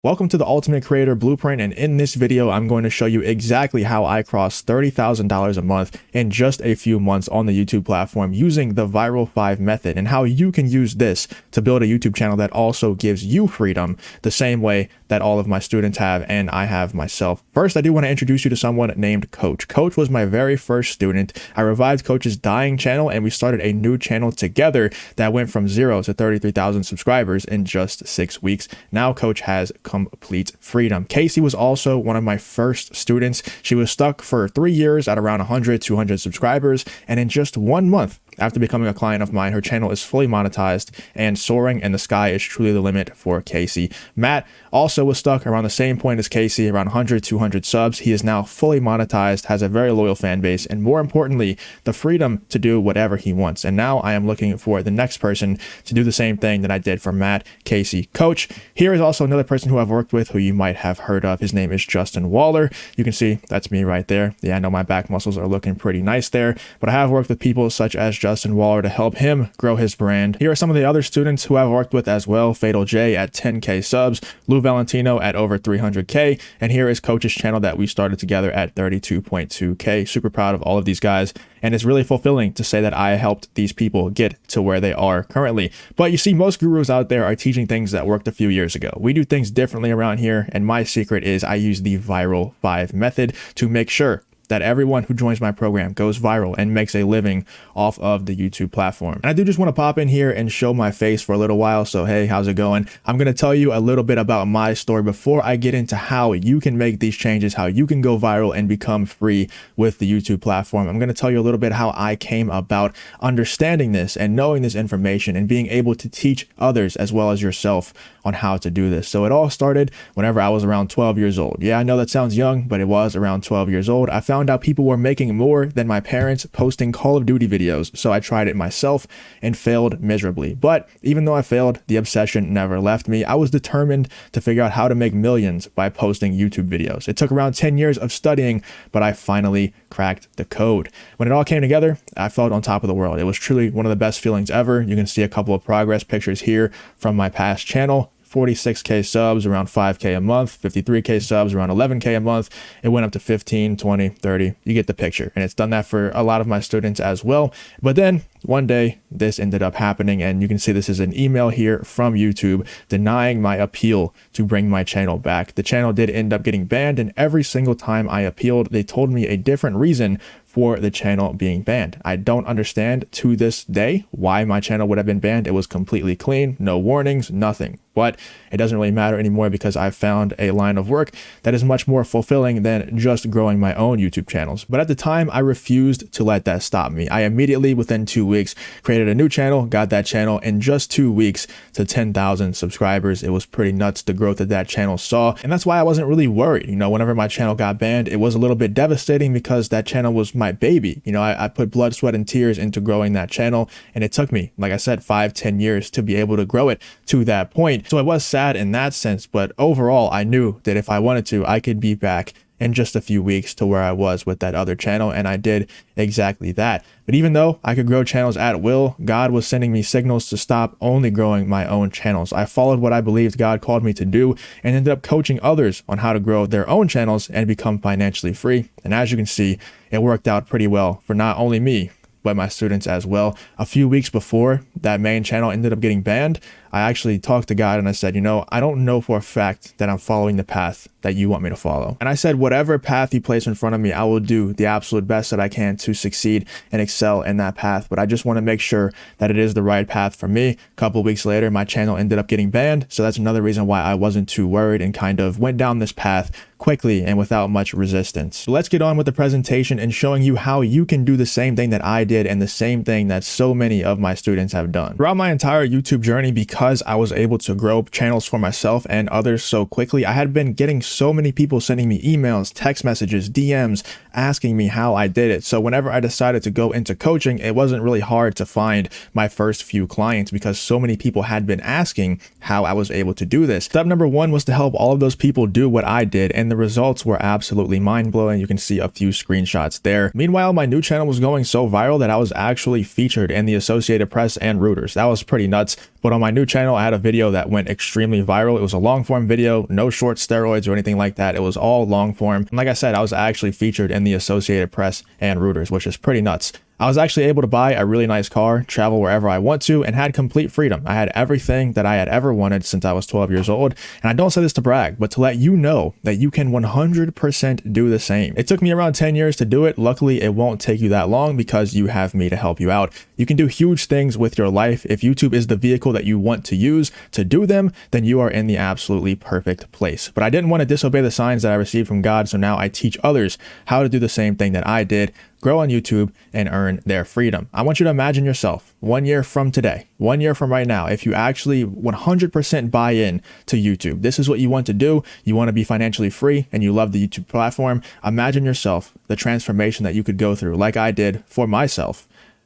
Welcome to the Ultimate Creator Blueprint, and in this video I'm going to show you exactly how I crossed $30,000 a month in just a few months on the YouTube platform using the Viral 5 method, and how you can use this to build a YouTube channel that also gives you freedom the same way that all of my students have and I have myself. First, I do want to introduce you to someone named Coach. Coach was my very first student. I revived Coach's dying channel and we started a new channel together that went from 0 to 33,000 subscribers in just 6 weeks. Now Coach has complete freedom. Casey was also one of my first students. She was stuck for 3 years at around 100, 200 subscribers, and in just 1 month after becoming a client of mine, her channel is fully monetized and soaring, and the sky is truly the limit for Casey. Matt also was stuck around the same point as Casey, around 100, 200 subs. He is now fully monetized, has a very loyal fan base, and more importantly, the freedom to do whatever he wants. And now I am looking for the next person to do the same thing that I did for Matt, Casey, Coach. Here is also another person who I've worked with who you might have heard of. His name is Justin Waller. You can see that's me right there. Yeah, I know my back muscles are looking pretty nice there, but I have worked with people such as Justin Waller to help him grow his brand. Here are some of the other students who I've worked with as well. Fatal J at 10K subs, Lou Valentino at over 300K, and here is Coach's channel that we started together at 32.2K. Super proud of all of these guys, and it's really fulfilling to say that I helped these people get to where they are currently. But you see, most gurus out there are teaching things that worked a few years ago. We do things differently around here, and my secret is I use the Viral 5 method to make sure that everyone who joins my program goes viral and makes a living off of the YouTube platform. And I do just want to pop in here and show my face for a little while. So, hey, how's it going? I'm going to tell you a little bit about my story before I get into how you can make these changes, how you can go viral and become free with the YouTube platform. I'm going to tell you a little bit how I came about understanding this and knowing this information and being able to teach others as well as yourself on how to do this. So it all started whenever I was around 12 years old. Yeah, I know that sounds young, but it was around 12 years old. I found out people were making more than my parents posting Call of Duty videos. So I tried it myself and failed miserably. But even though I failed, the obsession never left me. I was determined to figure out how to make millions by posting YouTube videos. It took around 10 years of studying, but I finally cracked the code. When it all came together, I felt on top of the world. It was truly one of the best feelings ever. You can see a couple of progress pictures here from my past channel. 46K subs, around 5K a month, 53K subs, around 11K a month. It went up to 15, 20, 30. You get the picture. And it's done that for a lot of my students as well. But then one day this ended up happening, and you can see this is an email here from YouTube denying my appeal to bring my channel back. The channel did end up getting banned, and every single time I appealed, they told me a different reason for the channel being banned. I don't understand to this day why my channel would have been banned. It was completely clean, no warnings, nothing. But it doesn't really matter anymore because I've found a line of work that is much more fulfilling than just growing my own YouTube channels. But at the time, I refused to let that stop me. I immediately, within 2 weeks, created a new channel, got that channel in just 2 weeks to 10,000 subscribers. It was pretty nuts, the growth that that channel saw. And that's why I wasn't really worried. You know, whenever my channel got banned, it was a little bit devastating because that channel was my baby. You know, I put blood, sweat, and tears into growing that channel. And it took me, like I said, 5-10 years to be able to grow it to that point. So it was sad in that sense, but overall, I knew that if I wanted to, I could be back in just a few weeks to where I was with that other channel, and I did exactly that. But even though I could grow channels at will, God was sending me signals to stop only growing my own channels. I followed what I believed God called me to do and ended up coaching others on how to grow their own channels and become financially free. And as you can see, it worked out pretty well for not only me, but my students as well. A few weeks before that main channel ended up getting banned, I actually talked to God and I said, you know, I don't know for a fact that I'm following the path that you want me to follow. And I said, whatever path you place in front of me, I will do the absolute best that I can to succeed and excel in that path. But I just want to make sure that it is the right path for me. A couple of weeks later, my channel ended up getting banned. So that's another reason why I wasn't too worried and kind of went down this path quickly and without much resistance. So let's get on with the presentation and showing you how you can do the same thing that I did and the same thing that so many of my students have done. Throughout my entire YouTube journey, because I was able to grow channels for myself and others so quickly, I had been getting so many people sending me emails, text messages, DMs, asking me how I did it. So whenever I decided to go into coaching, it wasn't really hard to find my first few clients because so many people had been asking how I was able to do this. Step number one was to help all of those people do what I did, and the results were absolutely mind-blowing. You can see a few screenshots there. Meanwhile, my new channel was going so viral that I was actually featured in the Associated Press and Reuters. That was pretty nuts. But on my new channel, I had a video that went extremely viral. It was a long form video, no short steroids or anything like that. It was all long form. And like I said, I was actually featured in the Associated Press and Reuters, which is pretty nuts. I was actually able to buy a really nice car, travel wherever I want to, and had complete freedom. I had everything that I had ever wanted since I was 12 years old. And I don't say this to brag, but to let you know that you can 100% do the same. It took me around 10 years to do it. Luckily, it won't take you that long because you have me to help you out. You can do huge things with your life. If YouTube is the vehicle that you want to use to do them, then you are in the absolutely perfect place. But I didn't want to disobey the signs that I received from God, so now I teach others how to do the same thing that I did, grow on YouTube, and earn their freedom. I want you to imagine yourself 1 year from today, 1 year from right now, if you actually 100% buy in to YouTube. This is what you want to do. You want to be financially free and you love the YouTube platform. Imagine yourself the transformation that you could go through, like I did for myself.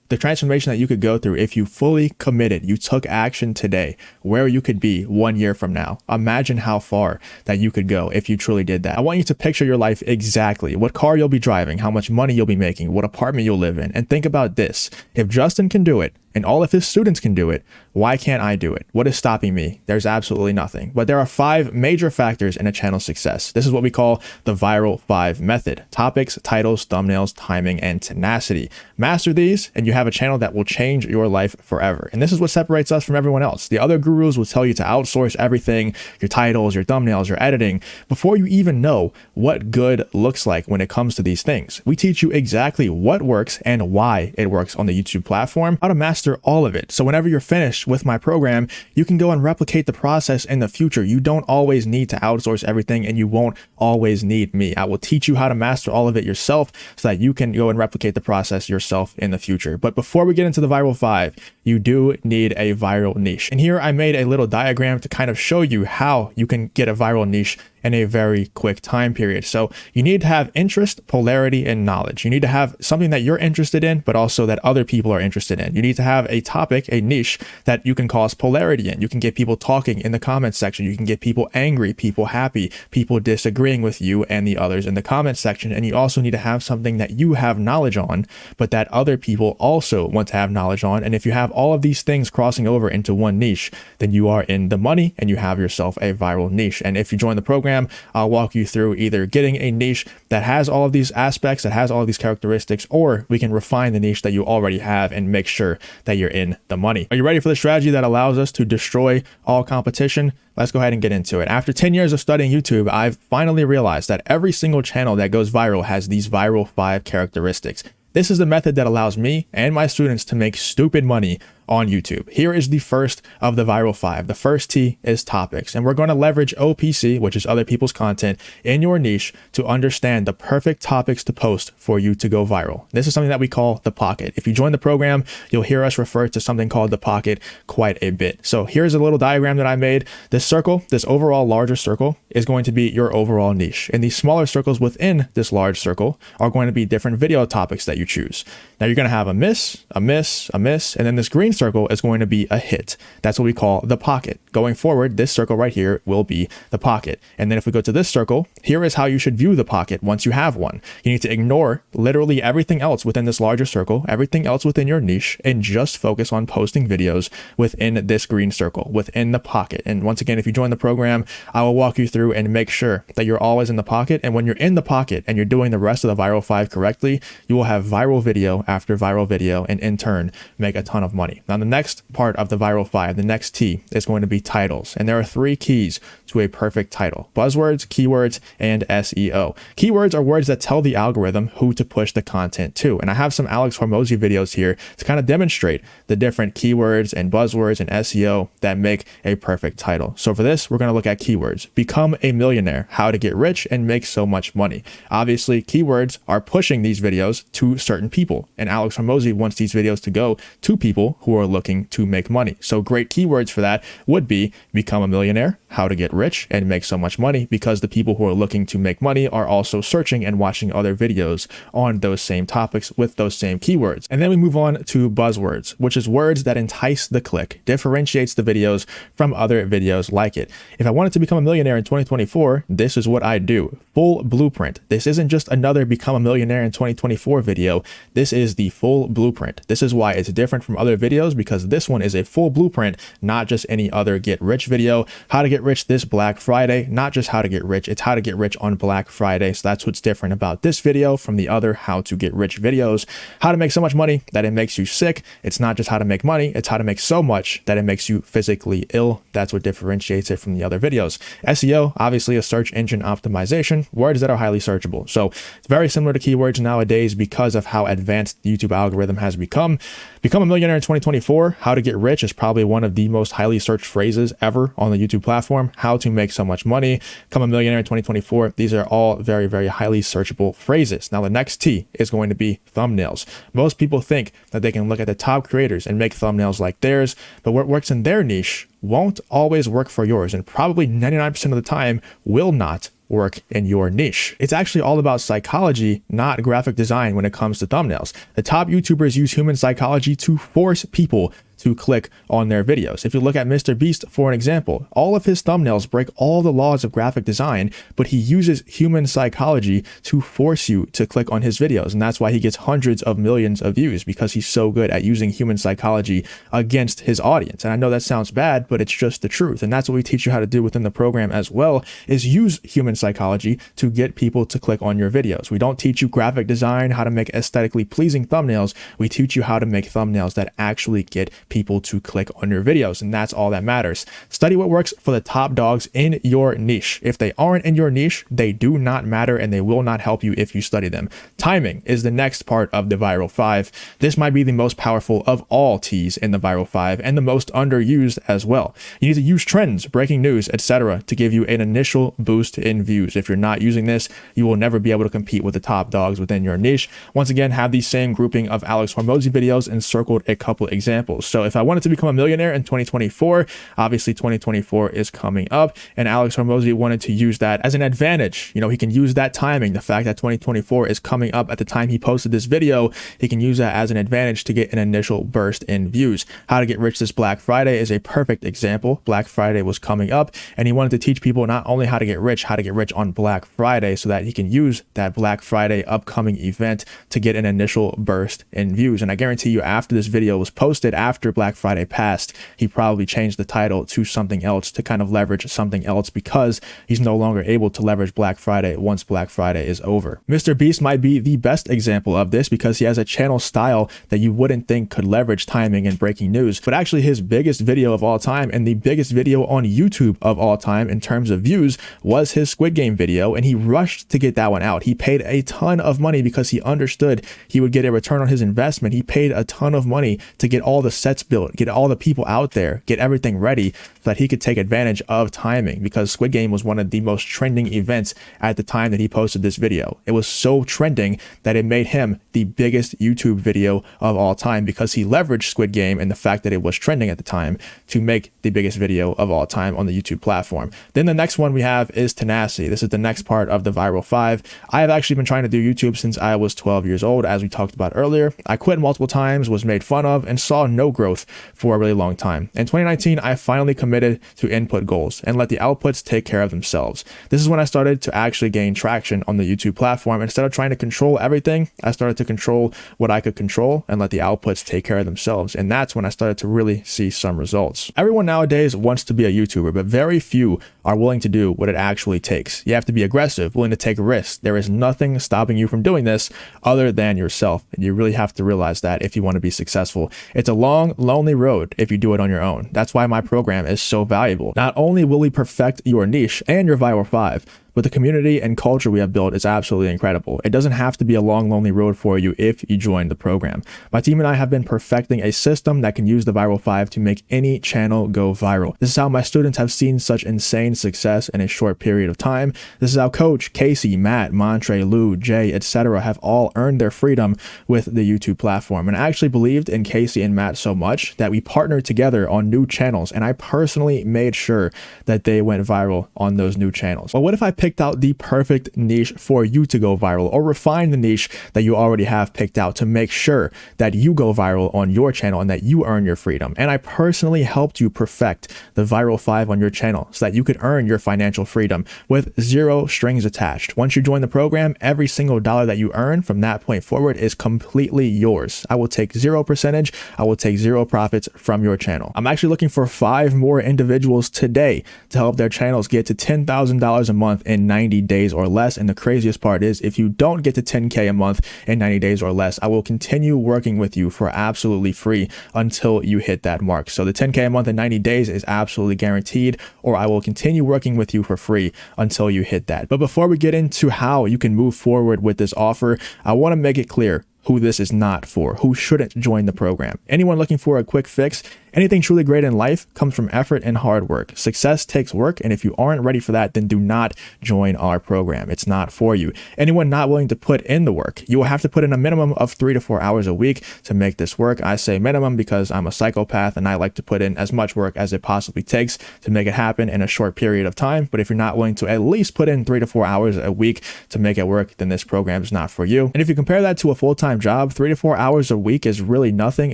The transformation that you could go through if you fully committed, you took action today, where you could be 1 year from now. Imagine how far that you could go if you truly did that. I want you to picture your life exactly, what car you'll be driving, how much money you'll be making, what apartment you'll live in. And think about this. If Justin can do it, and all of his students can do it, why can't I do it? What is stopping me? There's absolutely nothing. But there are 5 major factors in a channel's success. This is what we call the Viral 5 method. Topics, titles, thumbnails, timing, and tenacity. Master these, and you have a channel that will change your life forever. And this is what separates us from everyone else. The other gurus will tell you to outsource everything, your titles, your thumbnails, your editing, before you even know what good looks like when it comes to these things. We teach you exactly what works and why it works on the YouTube platform, how to master all of it. So whenever you're finished with my program, you can go and replicate the process in the future. You don't always need to outsource everything, and you won't always need me. I will teach you how to master all of it yourself so that you can go and replicate the process yourself in the future. But before we get into the Viral 5, you do need a viral niche. And here I made a little diagram to kind of show you how you can get a viral niche in a very quick time period. So you need to have interest, polarity, and knowledge. You need to have something that you're interested in, but also that other people are interested in. You need to have a topic, a niche that you can cause polarity in. You can get people talking in the comments section. You can get people angry, people happy, people disagreeing with you and the others in the comments section. And you also need to have something that you have knowledge on, but that other people also want to have knowledge on. And if you have all of these things crossing over into one niche, then you are in the money and you have yourself a viral niche. And if you join the program, I'll walk you through either getting a niche that has all of these aspects, that has all of these characteristics, or we can refine the niche that you already have and make sure that you're in the money. Are you ready for the strategy that allows us to destroy all competition? Let's go ahead and get into it. After 10 years of studying YouTube, I've finally realized that every single channel that goes viral has these Viral 5 characteristics. This is the method that allows me and my students to make stupid money on YouTube. Here is the first of the Viral 5. The first T is topics, and we're going to leverage OPC, which is other people's content, in your niche to understand the perfect topics to post for you to go viral. This is something that we call the pocket. If you join the program, you'll hear us refer to something called the pocket quite a bit. So here's a little diagram that I made. This circle, this overall larger circle, is going to be your overall niche, and these smaller circles within this large circle are going to be different video topics that you choose. Now you're going to have a miss, a miss, a miss, and then this green circle is going to be a hit. That's what we call the pocket. Going forward, this circle right here will be the pocket. And then if we go to this circle, here is how you should view the pocket once you have one. You need to ignore literally everything else within this larger circle, everything else within your niche, and just focus on posting videos within this green circle, within the pocket. And once again, if you join the program, I will walk you through and make sure that you're always in the pocket. And when you're in the pocket and you're doing the rest of the Viral 5 correctly, you will have viral video after viral video, and in turn, make a ton of money. Now, the next part of the Viral 5, the next T, is going to be titles. And there are 3 keys to a perfect title: buzzwords, keywords, and SEO. Keywords are words that tell the algorithm who to push the content to. And I have some Alex Hormozi videos here to kind of demonstrate the different keywords and buzzwords and SEO that make a perfect title. So for this, we're going to look at keywords. Become a millionaire, how to get rich and make so much money. Obviously, keywords are pushing these videos to certain people, and Alex Hormozi wants these videos to go to people who are looking to make money. So great keywords for that would be become a millionaire, how to get rich and make so much money, because the people who are looking to make money are also searching and watching other videos on those same topics with those same keywords. And then we move on to buzzwords, which is words that entice the click, differentiates the videos from other videos like it. If I wanted to become a millionaire in 2024, this is what I do. Full blueprint. This isn't just another become a millionaire in 2024 video. This is the full blueprint. This is why it's different from other videos videos because this one is a full blueprint, not just any other get rich video. How to get rich this Black Friday, not just how to get rich, it's how to get rich on Black Friday. So that's what's different about this video from the other how to get rich videos. How to make so much money that it makes you sick. It's not just how to make money, it's how to make so much that it makes you physically ill. That's what differentiates it from the other videos. SEO, obviously a search engine optimization, words that are highly searchable. So it's very similar to keywords nowadays because of how advanced the YouTube algorithm has become. Become a millionaire in 2024. How to get rich is probably one of the most highly searched phrases ever on the YouTube platform. How to make so much money. Become a millionaire in 2024. These are all very, very highly searchable phrases. Now, the next T is going to be thumbnails. Most people think that they can look at the top creators and make thumbnails like theirs, but what works in their niche won't always work for yours, and probably 99% of the time will not work in your niche. It's actually all about psychology, not graphic design when it comes to thumbnails. The top YouTubers use human psychology to force people to click on their videos. If you look at Mr. Beast for an example, all of his thumbnails break all the laws of graphic design, but he uses human psychology to force you to click on his videos. And that's why he gets hundreds of millions of views, because he's so good at using human psychology against his audience. And I know that sounds bad, but it's just the truth. And that's what we teach you how to do within the program as well, is use human psychology to get people to click on your videos. We don't teach you graphic design, how to make aesthetically pleasing thumbnails. We teach you how to make thumbnails that actually get people to click on your videos, and that's all that matters. Study what works for the top dogs in your niche. If they aren't in your niche, they do not matter, and they will not help you if you study them. Timing is the next part of the Viral 5. This might be the most powerful of all T's in the Viral 5 and the most underused as well. You need to use trends, breaking news, etc. to give you an initial boost in views. If you're not using this, you will never be able to compete with the top dogs within your niche. Once again, have the same grouping of Alex Hormozi videos and circled a couple examples. So if I wanted to become a millionaire in 2024, obviously 2024 is coming up, and Alex Hormozi wanted to use that as an advantage. You know, he can use that timing, the fact that 2024 is coming up at the time he posted this video, he can use that as an advantage to get an initial burst in views. How to get rich this Black Friday is a perfect example. Black Friday was coming up, and he wanted to teach people not only how to get rich on Black Friday, so that he can use that Black Friday upcoming event to get an initial burst in views. And I guarantee you, after this video was posted, after Black Friday passed, he probably changed the title to something else to kind of leverage something else, because he's no longer able to leverage Black Friday once Black Friday is over. Mr. Beast might be the best example of this because he has a channel style that you wouldn't think could leverage timing and breaking news, but actually his biggest video of all time and the biggest video on YouTube of all time in terms of views was his Squid Game video, and he rushed to get that one out. He paid a ton of money because he understood he would get a return on his investment. He paid a ton of money to get all the sets built, get all the people out there, get everything ready so that he could take advantage of timing, because Squid Game was one of the most trending events at the time that he posted this video. It was so trending that it made him the biggest YouTube video of all time, because he leveraged Squid Game and the fact that it was trending at the time to make the biggest video of all time on the YouTube platform. Then the next one we have is tenacity. This is the next part of the Viral 5. I have actually been trying to do YouTube since I was 12 years old, as we talked about earlier. I quit multiple times, was made fun of, and saw no growth for a really long time. In 2019, I finally committed to input goals and let the outputs take care of themselves. This is when I started to actually gain traction on the YouTube platform. Instead of trying to control everything, I started to control what I could control and let the outputs take care of themselves. And that's when I started to really see some results. Everyone nowadays wants to be a YouTuber, but very few are willing to do what it actually takes. You have to be aggressive, willing to take risks. There is nothing stopping you from doing this other than yourself. And you really have to realize that if you want to be successful. It's a long, lonely road if you do it on your own. That's why my program is so valuable. Not only will we perfect your niche and your Viral 5, but the community and culture we have built is absolutely incredible. It doesn't have to be a long, lonely road for you if you join the program. My team and I have been perfecting a system that can use the Viral 5 to make any channel go viral. This is how my students have seen such insane success in a short period of time. This is how Coach, Casey, Matt, Montre, Lou, Jay, etc. have all earned their freedom with the YouTube platform. And I actually believed in Casey and Matt so much that we partnered together on new channels, and I personally made sure that they went viral on those new channels. Well, what if I picked out the perfect niche for you to go viral, or refine the niche that you already have picked out to make sure that you go viral on your channel and that you earn your freedom. And I personally helped you perfect the Viral 5 on your channel so that you could earn your financial freedom with zero strings attached. Once you join the program, every single dollar that you earn from that point forward is completely yours. I will take 0%. I will take zero profits from your channel. I'm actually looking for 5 more individuals today to help their channels get to $10,000 a month in 90 days or less. And the craziest part is, if you don't get to 10K a month in 90 days or less, I will continue working with you for absolutely free until you hit that mark. So the 10K a month in 90 days is absolutely guaranteed, or I will continue working with you for free until you hit that. But before we get into how you can move forward with this offer, I want to make it clear who this is not for, who shouldn't join the program. Anyone looking for a quick fix? Anything truly great in life comes from effort and hard work. Success takes work, and if you aren't ready for that, then do not join our program. It's not for you. Anyone not willing to put in the work, you will have to put in a minimum of 3 to 4 hours a week to make this work. I say minimum because I'm a psychopath and I like to put in as much work as it possibly takes to make it happen in a short period of time. But if you're not willing to at least put in 3 to 4 hours a week to make it work, then this program is not for you. And if you compare that to a full-time job, 3 to 4 hours a week is really nothing,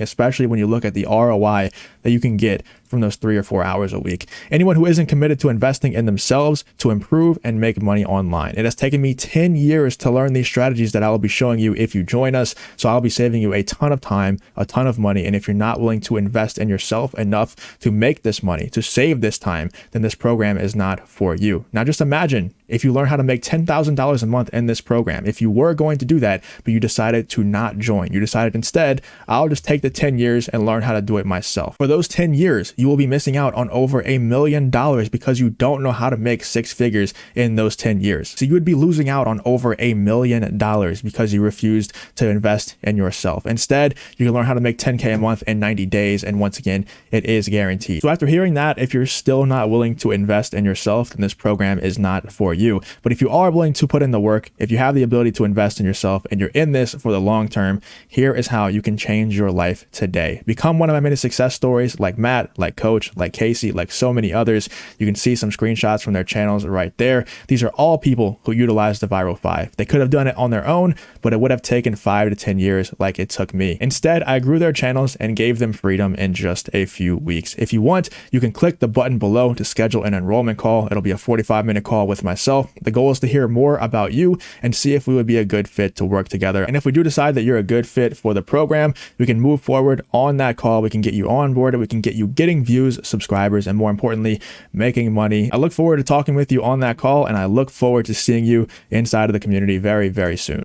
especially when you look at the ROI that you can get from those 3 or 4 hours a week. Anyone who isn't committed to investing in themselves to improve and make money online. It has taken me 10 years to learn these strategies that I will be showing you if you join us. So I'll be saving you a ton of time, a ton of money. And if you're not willing to invest in yourself enough to make this money, to save this time, then this program is not for you. Now just imagine if you learn how to make $10,000 a month in this program. If you were going to do that, but you decided to not join, you decided instead, I'll just take the 10 years and learn how to do it myself. For those 10 years, you will be missing out on over $1 million because you don't know how to make 6 figures in those 10 years. So you would be losing out on over $1 million because you refused to invest in yourself. Instead, you can learn how to make 10K a month in 90 days. And once again, it is guaranteed. So after hearing that, if you're still not willing to invest in yourself, then this program is not for you. But if you are willing to put in the work, if you have the ability to invest in yourself and you're in this for the long term, here is how you can change your life today. Become one of my many success stories like Matt, like Coach, like Casey, like so many others. You can see some screenshots from their channels right there. These are all people who utilize the Viral 5. They could have done it on their own, but it would have taken 5 to 10 years like it took me. Instead, I grew their channels and gave them freedom in just a few weeks. If you want, you can click the button below to schedule an enrollment call. It'll be a 45-minute call with myself. The goal is to hear more about you and see if we would be a good fit to work together. And if we do decide that you're a good fit for the program, we can move forward on that call. We can get you onboarded. We can get you getting views, subscribers, and more importantly, making money. I look forward to talking with you on that call, and I look forward to seeing you inside of the community very, very soon.